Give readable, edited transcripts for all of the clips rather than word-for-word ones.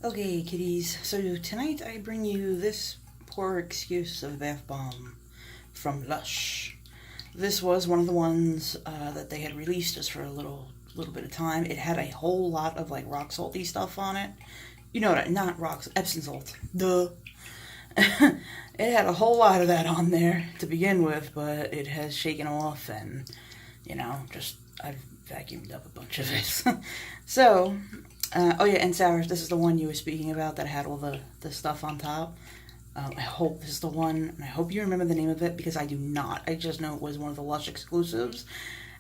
Okay, kitties, so tonight I bring you this poor excuse of bath bomb from Lush. This was one of the ones that they had released just for a little bit of time. It had a whole lot of like rock salty stuff on it. You know what? Not rocks, Epsom salt. Duh. It had a whole lot of that on there to begin with, but it has shaken off, and just I've vacuumed up a bunch of it. So, oh yeah, and Sarah, this is the one you were speaking about that had all the stuff on top. I hope this is the one, and I hope you remember the name of it because I do not. I just know it was one of the Lush exclusives,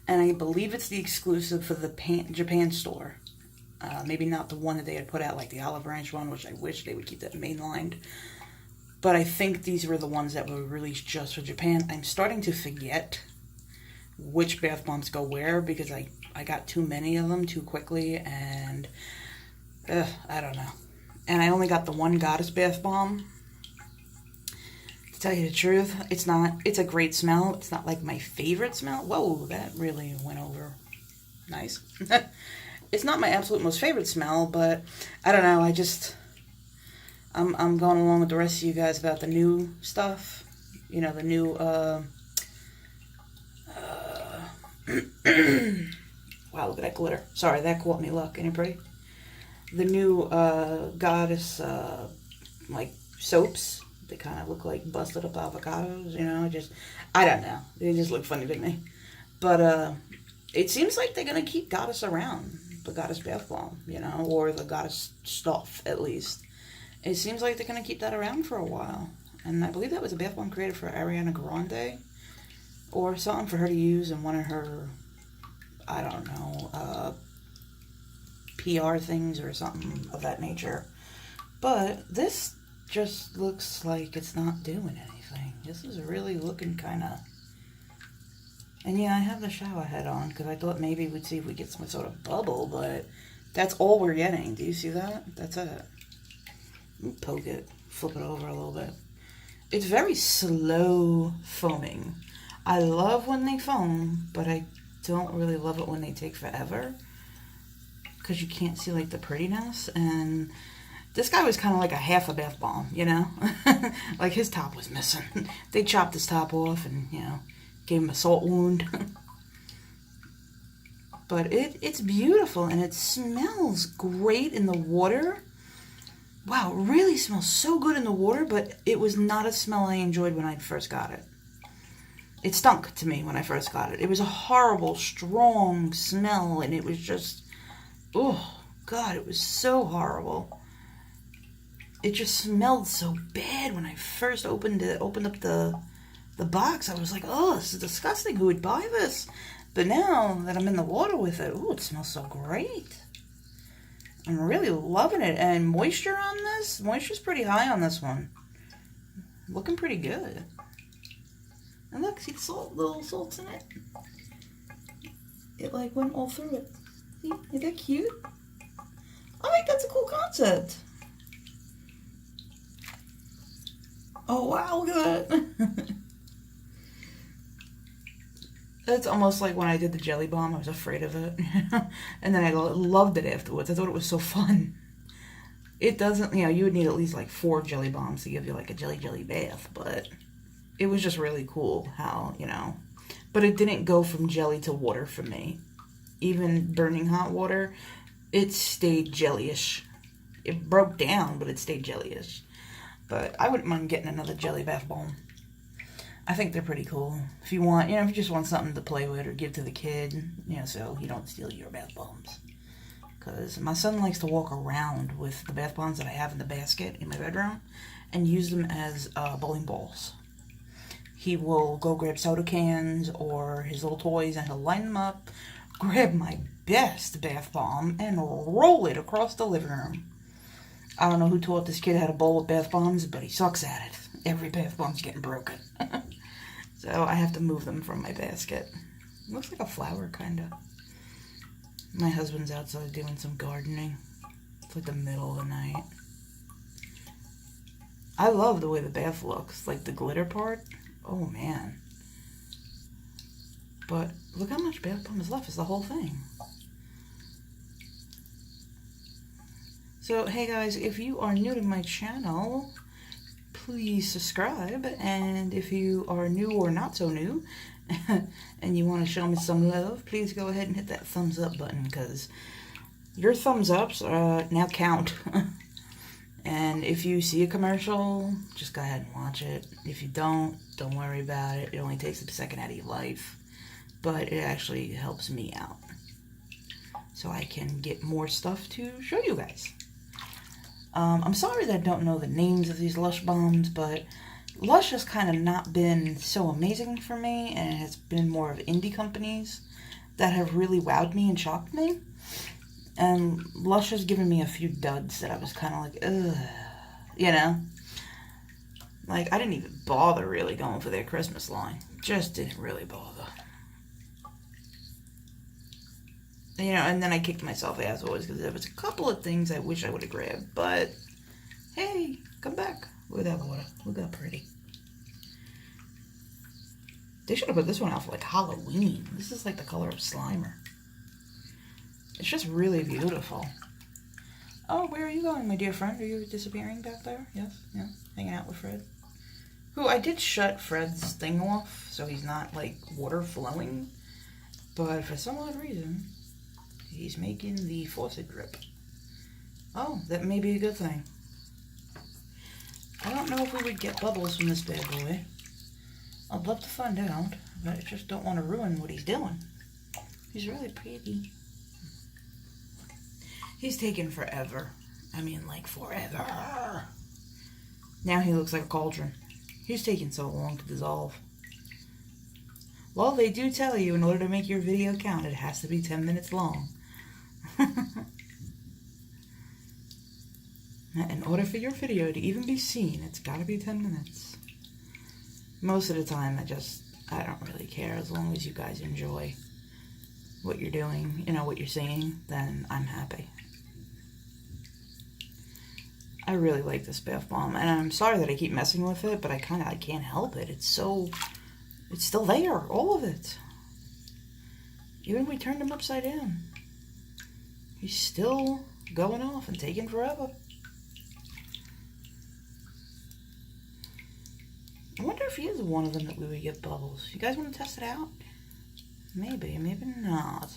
and I believe it's the exclusive for the Japan store. Maybe not the one that they had put out, like the Olive Branch one, which I wish they would keep that mainlined. But I think these were the ones that were released just for Japan. I'm starting to forget which bath bombs go where because I got too many of them too quickly, and I don't know. And I only got the one Goddess bath bomb. To tell you the truth, it's a great smell. It's not like my favorite smell. Whoa, that really went over nice. It's not my absolute most favorite smell, but I don't know. I'm going along with the rest of you guys about the new stuff. You know, the new wow, look at that glitter. Sorry, that caught me luck. Ain't it pretty? The new Goddess like soaps. They kind of look like busted up avocados, I don't know. They just look funny to me. But it seems like they're going to keep Goddess around, the Goddess bath bomb, or the Goddess stuff, at least. It seems like they're going to keep that around for a while. And I believe that was a bath bomb created for Ariana Grande, or something for her to use in one of her, I don't know, PR things or something of that nature. But this just looks like it's not doing anything. This is really looking kind of... And yeah, I have the shower head on because I thought maybe we'd see if we get some sort of bubble, but that's all we're getting. Do you see that? That's it. Poke it, flip it over a little bit. It's very slow foaming. I love when they foam, but I don't really love it when they take forever because you can't see like the prettiness. And this guy was kind of like a half a bath bomb, like his top was missing. They chopped his top off and gave him a salt wound. But it's beautiful and it smells great in the water. Wow, it really smells so good in the water, but it was not a smell I enjoyed when I first got it. It stunk to me when I first got it. It was a horrible, strong smell, and it was just, oh, God, it was so horrible. It just smelled so bad when I first opened up the box. I was like, oh, this is disgusting. Who would buy this? But now that I'm in the water with it, oh, it smells so great. I'm really loving it. And moisture on this? Moisture's pretty high on this one. Looking pretty good. And look, see the salt, little salts in it? It like went all through it. See, is that cute? I think that's a cool concept. Oh wow, look at that. It's almost like when I did the jelly bomb. I was afraid of it. And then I loved it afterwards. I thought it was so fun. It doesn't, you would need at least like 4 jelly bombs to give you like a jelly bath. But it was just really cool how, But it didn't go from jelly to water for me. Even burning hot water, it stayed jellyish. It broke down, but it stayed jellyish. But I wouldn't mind getting another jelly bath bomb. I think they're pretty cool. If you want, if you just want something to play with or give to the kid, so you don't steal your bath bombs. Because my son likes to walk around with the bath bombs that I have in the basket in my bedroom and use them as bowling balls. He will go grab soda cans or his little toys and he'll line them up, grab my best bath bomb, and roll it across the living room. I don't know who taught this kid how to bowl with bath bombs, but he sucks at it. Every bath bomb's getting broken. So I have to move them from my basket. Looks like a flower, kind of. My husband's outside doing some gardening. It's like the middle of the night. I love the way the bath looks. Like the glitter part. Oh, man. But look how much bath bomb is left. It's the whole thing. So, hey guys, if you are new to my channel, please subscribe. And if you are new or not so new, and you want to show me some love, please go ahead and hit that thumbs up button, because your thumbs ups now count. And if you see a commercial, just go ahead and watch it. If you don't worry about it. It only takes a second out of your life. But it actually helps me out, so I can get more stuff to show you guys. I'm sorry that I don't know the names of these Lush bombs, but Lush has kind of not been so amazing for me, and it has been more of indie companies that have really wowed me and shocked me. And Lush has given me a few duds that I was kind of like, ugh, you know? Like, I didn't even bother really going for their Christmas line. Just didn't really bother. You know, and then I kicked myself ass always because there was a couple of things I wish I would have grabbed. But, hey, come back. Look at that water. Look how pretty. They should have put this one out for, like, Halloween. This is like the color of Slimer. It's just really beautiful. Oh, where are you going, my dear friend? Are you disappearing back there? Yes, yeah. Hanging out with Fred. Who, I did shut Fred's thing off so he's not, like, water flowing. But for some odd reason, he's making the faucet drip. Oh, that may be a good thing. I don't know if we would get bubbles from this bad boy. I'd love to find out, but I just don't want to ruin what he's doing. He's really pretty. He's taken forever. I mean, like, forever. Now he looks like a cauldron. He's taking so long to dissolve. Well, they do tell you in order to make your video count, it has to be 10 minutes long. In order for your video to even be seen, it's got to be 10 minutes. Most of the time, I don't really care. As long as you guys enjoy what you're doing, you know, what you're seeing, then I'm happy. I really like this bath bomb, and I'm sorry that I keep messing with it, but I can't help it. It's still there, all of it. Even if we turned him upside down, he's still going off and taking forever. I wonder if he is one of them that we would get bubbles. You guys want to test it out? Maybe, maybe not.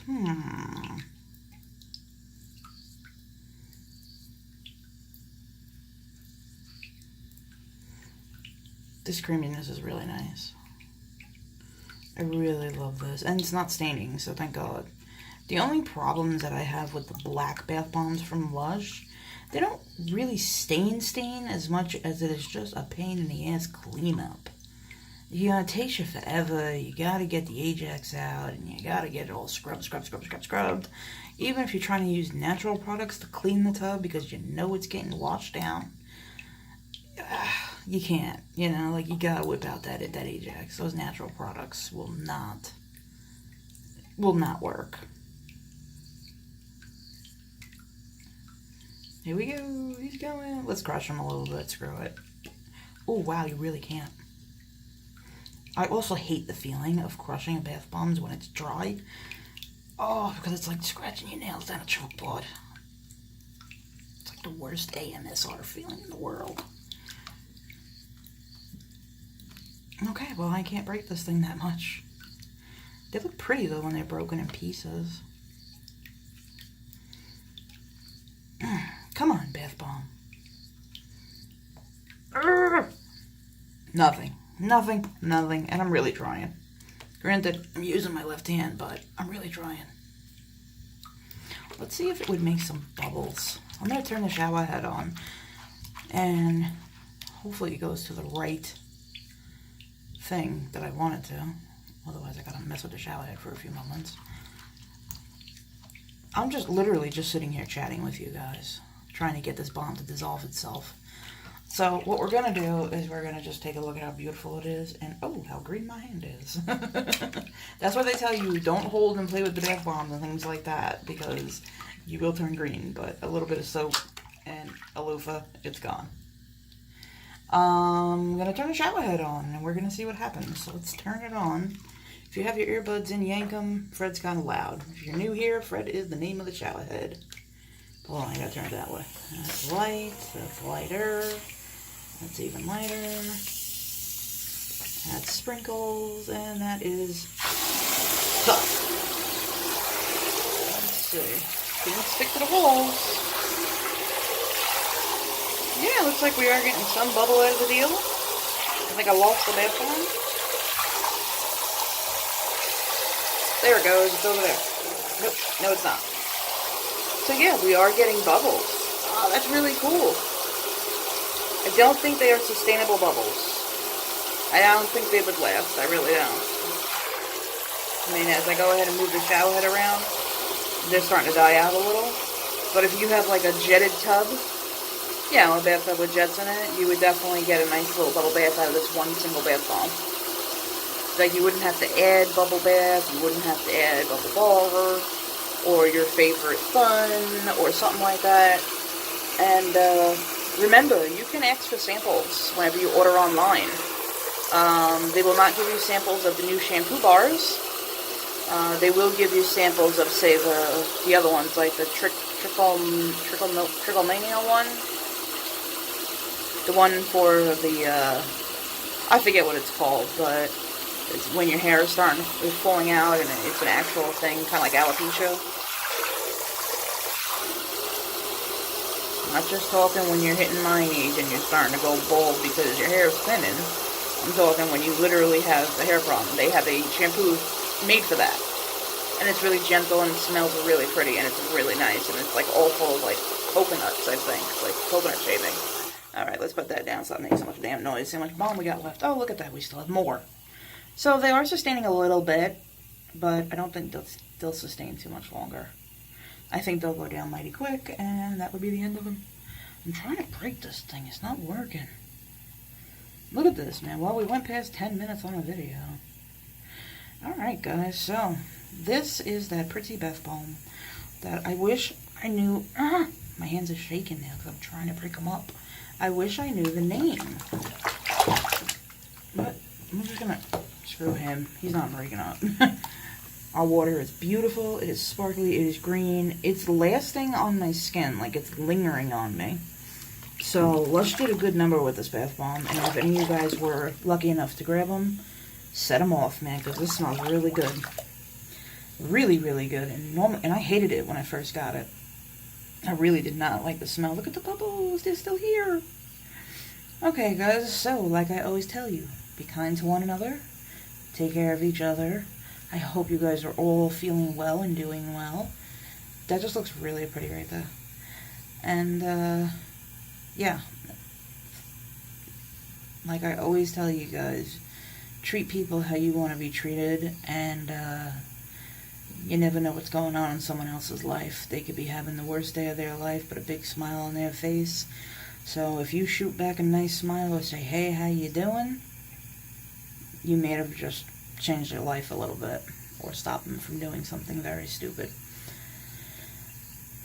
This creaminess is really nice. I really love this. And it's not staining, so thank God. The only problems that I have with the black bath bombs from Lush, they don't really stain as much as it is just a pain in the ass cleanup. It takes you forever. You gotta get the Ajax out, and you gotta get it all scrubbed. Even if you're trying to use natural products to clean the tub because you know it's getting washed down, you can't. You know, like, you gotta whip out that Ajax. Those natural products will not work. Here we go. He's going. Let's crush him a little bit. Screw it. Oh, wow, you really can't. I also hate the feeling of crushing a bath bombs when it's dry. Oh, because it's like scratching your nails down a chalkboard. It's like the worst AMSR feeling in the world. Okay, well, I can't break this thing that much. They look pretty, though, when they're broken in pieces. Come on, bath bomb. Nothing. And I'm really trying. Granted, I'm using my left hand, but I'm really trying. Let's see if it would make some bubbles. I'm going to turn the shower head on, and hopefully it goes to the right thing that I want it to. Otherwise, I gotta mess with the shower head for a few moments. I'm just literally just sitting here chatting with you guys, trying to get this bomb to dissolve itself. So what we're gonna do is we're gonna just take a look at how beautiful it is, and oh, how green my hand is. That's why they tell you don't hold and play with the bath bombs and things like that, because you will turn green. But a little bit of soap and a loofah, it's gone. I'm gonna turn the shower head on, and we're gonna see what happens. So let's turn it on. If you have your earbuds in, yank them. Fred's kind of loud. If you're new here, Fred is the name of the shower head. Hold on, I gotta turn it that way. That's light, that's lighter, that's even lighter. That's sprinkles, and that is tough. Let's see. Didn't stick to the holes. Yeah, looks like we are getting some bubble out of the deal. I think I lost the bath bomb. There it goes, it's over there. Nope, no it's not. So yeah, we are getting bubbles. Oh, that's really cool. I don't think they are sustainable bubbles. I don't think they would last, I really don't. I mean, as I go ahead and move the shower head around, they're starting to die out a little. But if you have like a jetted tub, yeah, a bathtub with jets in it, you would definitely get a nice little bubble bath out of this one single bath bomb. Like, you wouldn't have to add bubble bath, you wouldn't have to add bubble bar, or your favorite fun, or something like that. And remember, you can ask for samples whenever you order online. They will not give you samples of the new shampoo bars. They will give you samples of, say, the other ones, like the Tricklemania one. The one for the, I forget what it's called, but it's when your hair is falling out and it's an actual thing, kind of like alopecia. I'm not just talking when you're hitting my age and you're starting to go bald because your hair is thinning. I'm talking when you literally have a hair problem. They have a shampoo made for that. And it's really gentle and it smells really pretty and it's really nice. And it's like all full of like coconuts, I think. It's like coconut shaving. Alright, let's put that down so it makes so much damn noise. See how much bomb we got left. Oh, look at that. We still have more. So they are sustaining a little bit, but I don't think they'll sustain too much longer. I think they'll go down mighty quick, and that would be the end of them. I'm trying to break this thing. It's not working. Look at this, man. Well, we went past 10 minutes on a video. Alright, guys. So, this is that pretty bath bomb that I wish I knew. My hands are shaking now because I'm trying to break them up. I wish I knew the name. But I'm just going to screw him. He's not breaking up. Our water is beautiful. It is sparkly. It is green. It's lasting on my skin. Like, it's lingering on me. So, Lush did a good number with this bath bomb. And if any of you guys were lucky enough to grab them, set them off, man. Because this smells really good. Really, really good. And I hated it when I first got it. I really did not like the smell. Look at the bubbles. They're still here. Okay, guys. So, like I always tell you, be kind to one another. Take care of each other. I hope you guys are all feeling well and doing well. That just looks really pretty right there. And, yeah. Like I always tell you guys, treat people how you want to be treated. And, you never know what's going on in someone else's life. They could be having the worst day of their life, but a big smile on their face. So if you shoot back a nice smile or say, hey, how you doing? You may have just changed their life a little bit. Or stop them from doing something very stupid.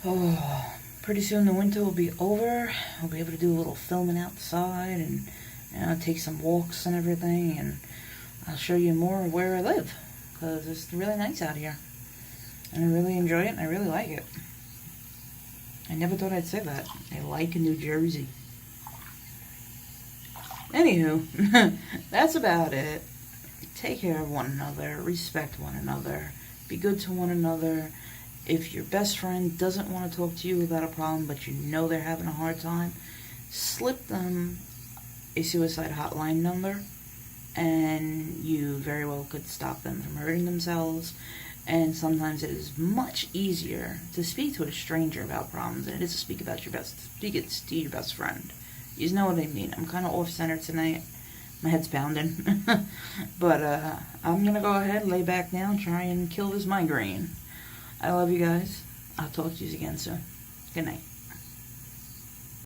Oh, pretty soon the winter will be over. I'll be able to do a little filming outside and, you know, take some walks and everything. And I'll show you more of where I live. Because it's really nice out here. And I really enjoy it, and I really like it. I never thought I'd say that. I like New Jersey. Anywho, that's about it. Take care of one another. Respect one another. Be good to one another. If your best friend doesn't want to talk to you about a problem, but you know they're having a hard time, slip them a suicide hotline number, and you very well could stop them from hurting themselves. And sometimes it is much easier to speak to a stranger about problems than it is to speak to your best friend. You know what I mean. I'm kind of off-center tonight. My head's pounding. But I'm going to go ahead, lay back now, and try and kill this migraine. I love you guys. I'll talk to you again soon. Good night.